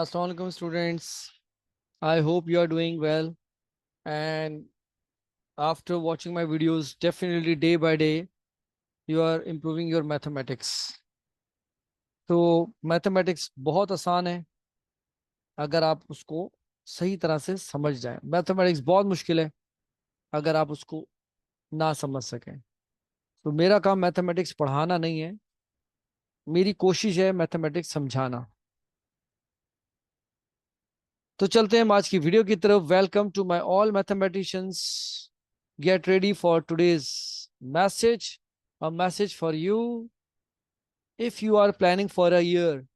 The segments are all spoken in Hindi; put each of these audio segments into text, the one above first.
Assalamu alaikum students. I hope you are doing well, and after watching my videos, definitely day by day you are improving your mathematics. तो मैथमेटिक्स बहुत आसान है अगर आप उसको सही तरह से समझ जाएं। मैथमेटिक्स बहुत मुश्किल है अगर आप उसको ना समझ सकें। तो मेरा काम मैथमेटिक्स पढ़ाना नहीं है, मेरी कोशिश है मैथमेटिक्स समझाना। तो चलते हैं आज की वीडियो की तरफ। Welcome to my all mathematicians, get ready for today's message. A message for you. If you are planning for a year,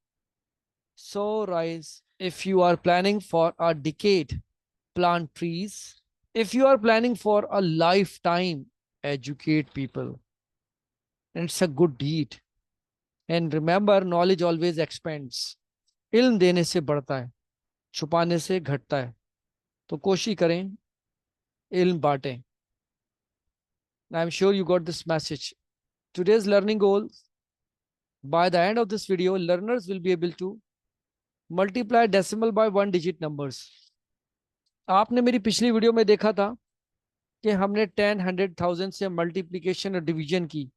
so rise. If you are planning for a decade, plant trees. If you are planning for a lifetime, educate people. And it's a good deed. And remember, knowledge always expands. इल्म देने से बढ़ता है, छुपाने से घटता है। तो कोशिश करें, इल्म बांटें। I'm sure you got this message. Today's learning goal: by the end of this video, learners will be able to multiply decimal by one digit numbers. आपने मेरी पिछली वीडियो में देखा था कि हमने 10, 100, 1000 से मल्टीप्लीकेशन और डिवीजन की।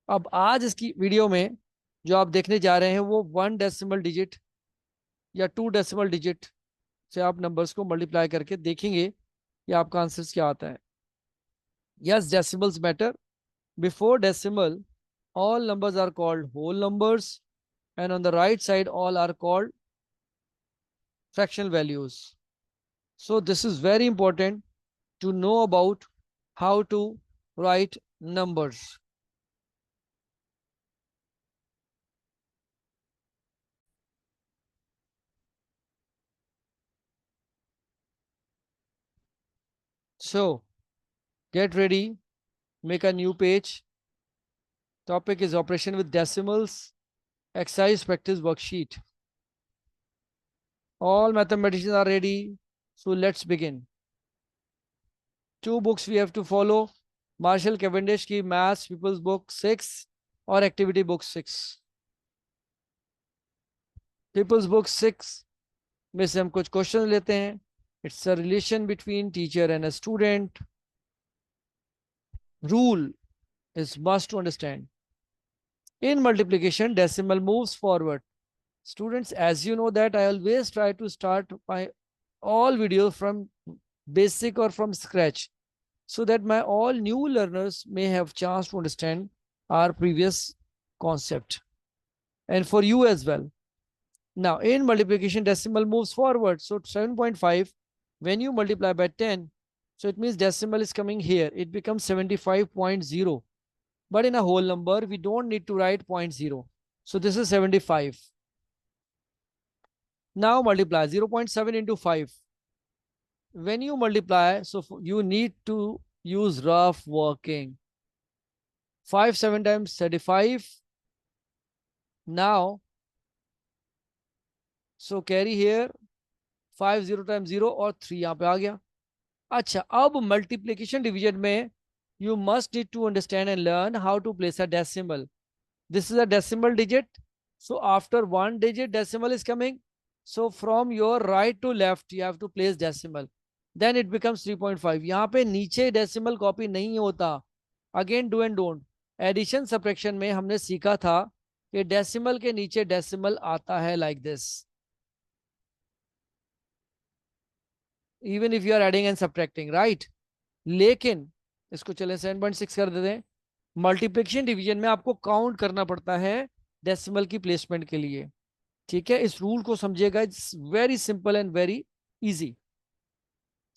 अब आज इसकी वीडियो में जो आप देखने जा रहे हैं वो वन डेसिमल डिजिट या टू डेसिमल डिजिट से आप नंबर्स को मल्टीप्लाई करके देखेंगे कि आपका आंसर क्या आता है। Yes, decimals matter. Before decimal all numbers are called whole numbers, and on the right side all are called fractional values. So this is very important to know about how to write numbers. So get ready, make a new page. Topic is operation with decimals, exercise practice worksheet. All mathematicians are ready, so let's begin. Two books we have to follow: Marshall Cavendish की Maths People's Book 6 और Activity Book 6. People's Book 6 में से हम कुछ क्वेश्चन लेते हैं। It's a relation between teacher and a student. Rule is must to understand. In multiplication decimal moves forward. Students, as you know that I always try to start my all videos from basic or from scratch, so that my all new learners may have chance to understand our previous concept, and for you as well. Now in multiplication, decimal moves forward. So 7.5, when you multiply by 10, so it means decimal is coming here. It becomes 75.0. But in a whole number, we don't need to write 0.0. So this is 75. Now multiply 0.7 into 5. When you multiply, so you need to use rough working. 5 7 times 35. Now, so carry here 5 0 times 0 और 3 यहाँ पे आ गया। अच्छा, अब मल्टीप्लिकेशन डिवीजन में you must need to understand and learn how to place a decimal. This is a decimal digit. So after one digit, decimal is coming. So from your right to left, you have to place decimal. Then it becomes 3.5. यहाँ पे नीचे decimal copy नहीं होता. Again, do and don't. Addition subtraction में हमने सीखा था कि decimal के नीचे decimal आता है like this. Even if you are adding and subtracting, right? लेकिन इसको चले 7.6 कर देते हैं। मल्टीप्लिकेशन डिवीजन में आपको काउंट करना पड़ता है डेसिमल की प्लेसमेंट के लिए। ठीक है, इस रूल को समझिएगा। It's very simple and very easy.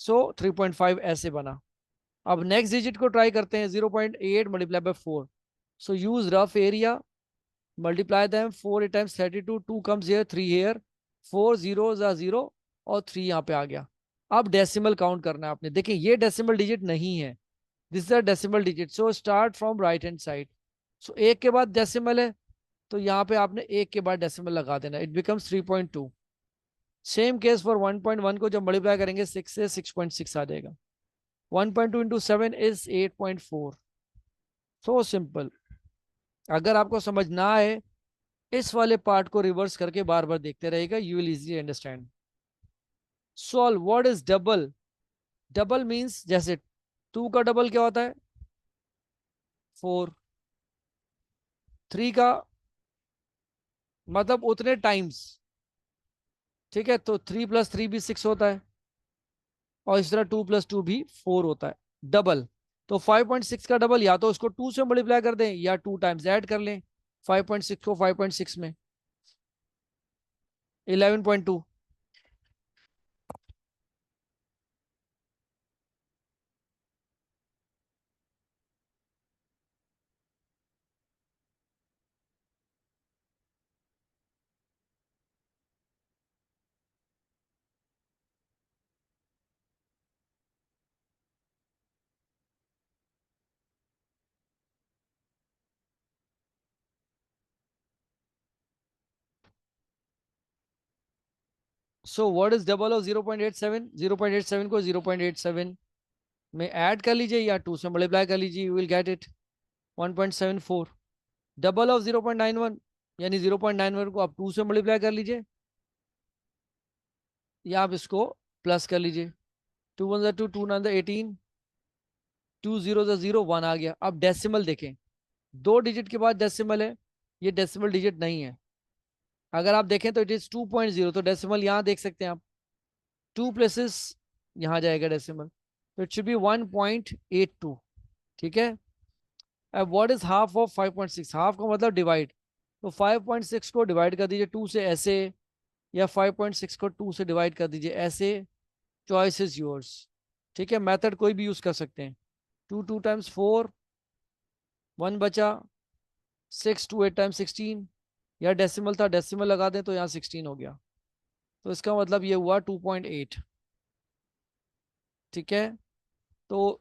So 3.5 ऐसे बना। अब नेक्स्ट डिजिट को ट्राई करते हैं। 0.8 multiply by 4। So use rough area, multiply them. 4 8 times 32, 2 comes here, 3 here, 4 zeros are 0 और 3 यहाँ पे आ गया। अब डेसिमल काउंट करना है आपने। देखिए ये डेसिमल डिजिट नहीं है, this is a decimal digit. So start from right hand side. So एक के बाद डेसिमल है, तो यहाँ पे आपने एक के बाद डेसिमल लगा देना। It becomes 3.2। Same case for 1.1 को जब मल्टीप्लाई करेंगे 6 से 6.6 आ जाएगा। 1.2 इंटू 7 इज 8.4। So simple. अगर आपको समझ ना आए इस वाले पार्ट को रिवर्स करके बार बार देखते रहेगा, you will easily understand. Solve what is double. Double means जैसे 2 का डबल क्या होता है 4, 3 का मतलब उतने टाइम्स, ठीक है, तो 3 + 3 भी 6 होता है, और इस तरह 2 + 2 भी 4 होता है। डबल तो 5.6 का डबल या तो उसको 2 से मल्टीप्लाई कर दें या 2 टाइम्स ऐड कर लें 5.6 को 5.6 में, 11.2। So what is double of 0.87, 0.87 को 0.87 में ऐड कर लीजिए या 2 से मल्टीप्लाई कर लीजिए, you will get it 1.74। Double of 0.91 यानी 0.91 को आप 2 से मल्टीप्लाई कर लीजिए या आप इसको प्लस कर लीजिए, 2 1 2, 2 9 18, 2 0 0, 1 आ गया। अब डेसिमल देखें, 2 डिजिट के बाद डेसिमल है, ये डेसिमल डिजिट नहीं है। अगर आप देखें तो इट इज 2.0, तो डेसिमल यहाँ देख सकते हैं आप, 2 प्लेसेस यहाँ जाएगा डेसिमल, तो इट शुड बी 1.82। ठीक है। अब what is half of 5.6, half का मतलब डिवाइड, तो 5.6 को डिवाइड कर दीजिए 2 से ऐसे, या 5.6 को 2 से डिवाइड कर दीजिए ऐसे, चॉइस इज योर्स। ठीक है, मेथड कोई भी यूज कर सकते हैं। 2 2 टाइम्स 4, 1 बचा, 6 2 8 टाइम्स 16, या डेसिमल था डेसिमल लगा दें तो यहाँ 16 हो गया, तो इसका मतलब ये हुआ 2.8। ठीक है, तो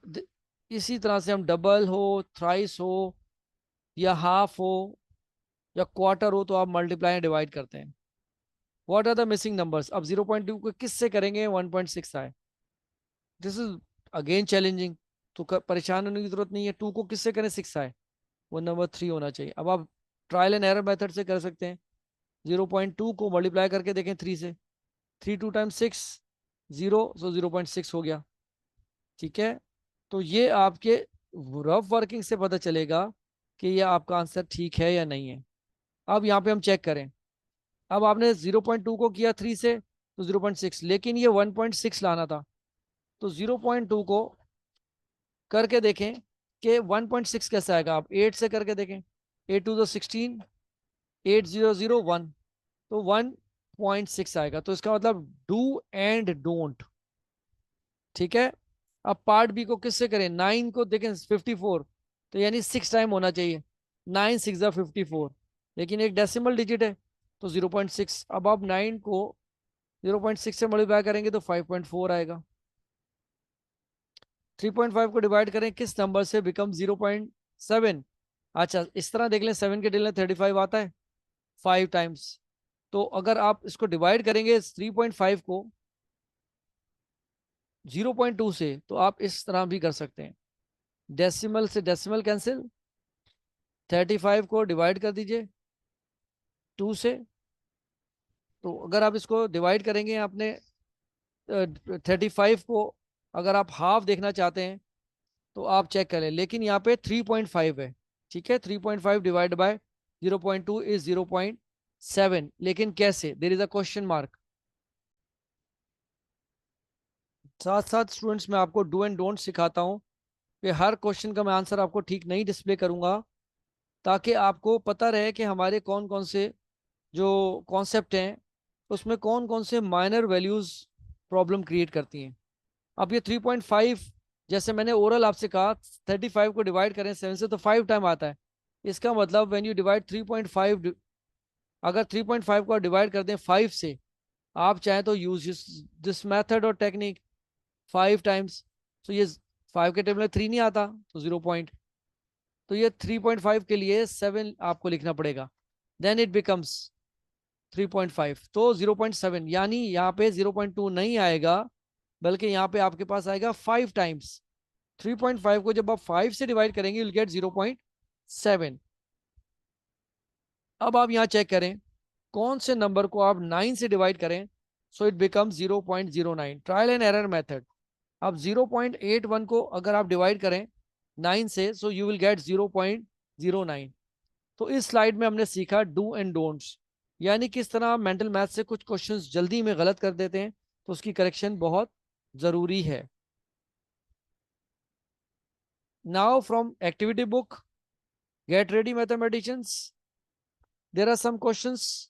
इसी तरह से हम डबल हो, थ्राइस हो, या हाफ हो, या क्वार्टर हो, तो आप मल्टीप्लाई डिवाइड करते हैं। What are the missing numbers, अब 0.2 को किस से करेंगे 1.6 आए, दिस इज अगेन चैलेंजिंग, तो परेशान होने की जरूरत नहीं है। 2 को किससे करें 6 आए, वो नंबर 3 होना चाहिए। अब आप ट्रायल एंड एरर मेथड से कर सकते हैं, 0.2 को मल्टीप्लाई करके देखें 3 से, 3 2 टाइम्स 6, 0, सो 0.6 हो गया। ठीक है, तो ये आपके रफ वर्किंग से पता चलेगा कि ये आपका आंसर ठीक है या नहीं है। अब यहाँ पे हम चेक करें, अब आपने 0.2 को किया 3 से तो 0.6, लेकिन ये 1.6 लाना था, तो 0.2 को करके देखें कि 1.6 कैसे आएगा। आप 8 से करके देखें, 8 2 16, 8 0 0 1, तो 1.6 आएगा, तो इसका मतलब डू एंड डोंट। ठीक है, अब पार्ट बी को किससे करें, 9 को देखें 54, तो यानी 6 टाइम होना चाहिए, 9 6 54, लेकिन एक डेसिमल डिजिट है तो 0.6। अब आप 9 को 0.6 से मल्टीप्लाई करेंगे तो 5.4 आएगा। 3.5 को डिवाइड करें किस नंबर से, बिकम 0.7। अच्छा इस तरह देख लें, 7 के डिल में 35 आता है 5 टाइम्स, तो अगर आप इसको डिवाइड करेंगे 3.5 को 0.2 से, तो आप इस तरह भी कर सकते हैं, डेसिमल से डेसिमल कैंसिल, 35 को डिवाइड कर दीजिए 2 से, तो अगर आप इसको डिवाइड करेंगे आपने 35 को, अगर आप हाफ देखना चाहते हैं तो आप चेक करें, लेकिन यहाँ पे 3.5 है। ठीक है, 3.5 डिवाइड बाय 0.2 इज 0.7, लेकिन कैसे, there is a question mark. साथ साथ स्टूडेंट्स मैं आपको डू एंड डोंट सिखाता हूँ, कि हर क्वेश्चन का मैं आंसर आपको ठीक नहीं डिस्प्ले करूंगा, ताकि आपको पता रहे कि हमारे कौन कौन से जो कॉन्सेप्ट हैं उसमें कौन कौन से माइनर वैल्यूज प्रॉब्लम क्रिएट करती हैं। अब ये 3.5, जैसे मैंने ओरल आपसे कहा 35 को डिवाइड करें 7 से तो 5 टाइम आता है, इसका मतलब व्हेन यू डिवाइड 3.5, अगर 3.5 को डिवाइड कर दें 5 से, आप चाहें तो यूज दिस मेथड और टेक्निक 5 टाइम्स, तो ये 5 के टेबल में 3 नहीं आता तो 0 तो ये 3.5 के लिए 7 आपको लिखना पड़ेगा, देन इट बिकम्स 3.5, तो 0.7, यानी यहाँ पे 0.2 नहीं आएगा, बल्कि यहाँ पे आपके पास आएगा 5 टाइम्स। 3.5 को जब आप 5 से डिवाइड करेंगे, you'll get 0.7। अब आप यहाँ चेक करें कौन से नंबर को आप 9 से डिवाइड करें so it become 0.09, trial and error method. अब 0.81 को अगर आप डिवाइड करें 9 से सो यू विल गेट 0.09। तो इस स्लाइड में हमने सीखा डू एंड डोंट्स, यानी किस तरह आप मेंटल मैथ से कुछ क्वेश्चंस जल्दी में गलत कर देते हैं तो उसकी करेक्शन बहुत जरूरी है। Now from activity book get ready mathematicians, there are some questions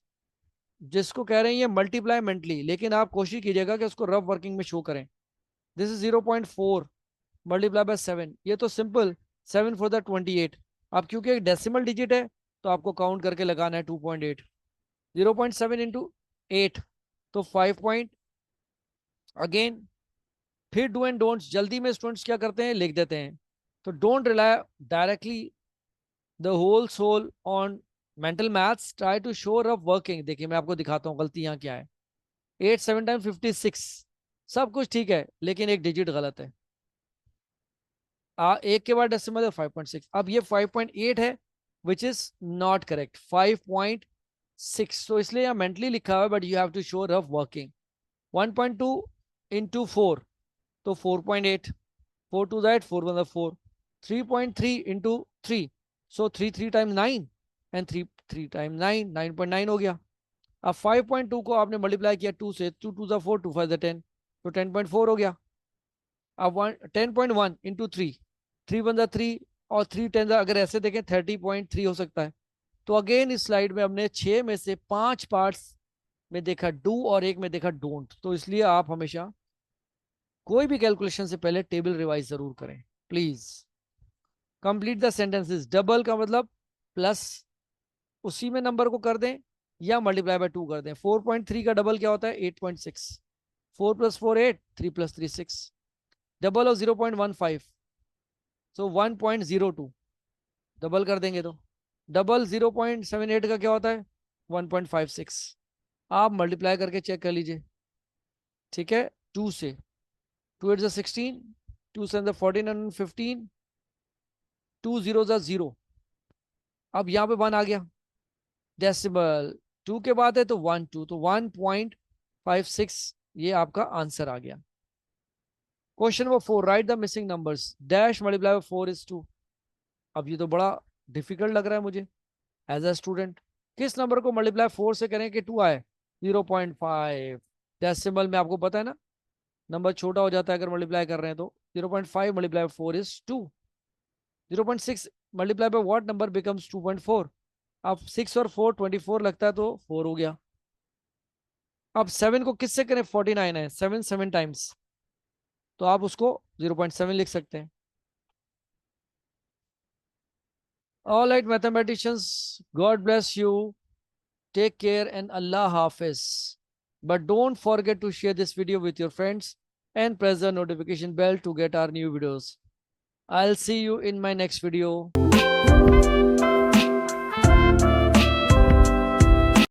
जिसको कह रहे हैं ये मल्टीप्लाई मेंटली, लेकिन आप कोशिश कीजिएगा कि उसको रफ वर्किंग में शो करें। दिस इज 0.4 मल्टीप्लाई बाय 7, ये तो सिंपल 7 4 28। अब क्योंकि एक डेसिमल डिजिट है तो आपको काउंट करके लगाना है 2.8। 0.7 इंटू 8 तो 5 पॉइंट अगेन। फिर डू एंड डोंट्स जल्दी में स्टूडेंट्स क्या करते हैं लिख देते हैं। तो don't rely directly the whole soul on mental maths, try to show rough working. देखिए मैं आपको दिखाता हूँ गलती यहाँ क्या है। 8 7 टाइम 56, सब कुछ ठीक है लेकिन एक डिजिट गलत है। एक के बाद डेसिमल है 5.6। अब ये 5.8 है विच इज नॉट करेक्ट, 5.6। तो इसलिए यहाँ मेंटली लिखा हुआ है but you have to show rough working. 1.2 into 4 तो 4.8, 4 to that 4 1 4। 3.3 into 3 so 3 3 time 9 and 3 3 time 9 9.9 हो गया। अब 5.2 को आपने मल्टीप्लाई किया 2 से, 2 2 4 2 5 10 तो 10.4 हो गया। अब 10.1 इंटू 3, 3 1 3 और 3 10 अगर ऐसे देखें 30.3 हो सकता है। तो अगेन इस स्लाइड में हमने 6 में से 5 पार्ट्स में देखा डू और एक में देखा डोंट। तो इसलिए आप हमेशा कोई भी कैलकुलेशन से पहले टेबल रिवाइज जरूर करें please. Complete the sentences, double का मतलब प्लस उसी में नंबर को कर दें या मल्टीप्लाई बाय 2 कर दें। 4.3 का डबल क्या होता है 8.6, 4 + 4 8, 3 + 3 6। डबल ऑफ 0.15 सो 1.02, डबल कर देंगे तो डबल 0.78 का क्या होता है 1.56। आप मल्टीप्लाई करके चेक कर लीजिए, ठीक है। 2 से 2 8 16, 2 7 14 and 15, 2 0 0। अब यहाँ पे 1 आ गया, डेसिमल 2 के बाद है तो 1 2 तो 1.56 ये आपका आंसर आ गया। Question number 4, right the missing numbers, dash multiply 4 is 2। अब ये तो बड़ा डिफिकल्ट लग रहा है मुझे एज अ स्टूडेंट। किस नंबर को मल्टीप्लाई 4 से करें कि 2 आए? 0.5। डेसिमल में आपको पता है ना नंबर छोटा हो जाता है अगर मल्टीप्लाई कर रहे हैं तो 0.5 multiply 4 is 2। 0.6 multiply by what number becomes 2.4। अब 6 और 4 24 लगता है तो 4 हो गया। अब 7 को किससे करें 49 है, 7 7 टाइम्स तो आप उसको 0.7 लिख सकते हैं। All right, mathematicians, God bless you. Take care and Allah Hafiz. But don't forget to share this video with your friends and press the notification bell to get our new videos. I'll see you in my next video.